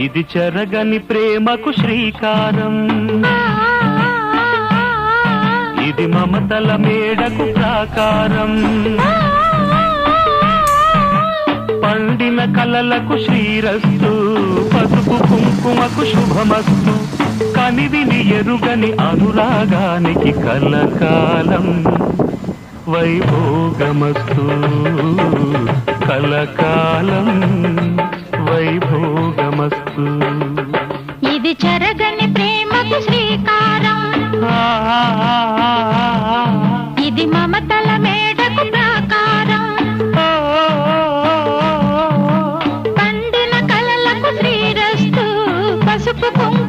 ఇది చెరగని ప్రేమకు శ్రీకారం, ఇది మమతల మేడకు ప్రాకారం, పండిన కలలకు శ్రీరస్తు, పసుపు కుంకుమకు శుభమస్తు, కనివిని ఎరుగని అనురాగానికి కలకాలం వైభోగమస్తు, కలకాలం వైభోగమస్తు. ఇది చెరగని ప్రేమకు శ్రీకారం, ఇది మమతల మేడకు ప్రాకారం, పండిన కలలకు శ్రీరస్తు, పసుపు కుంకుమ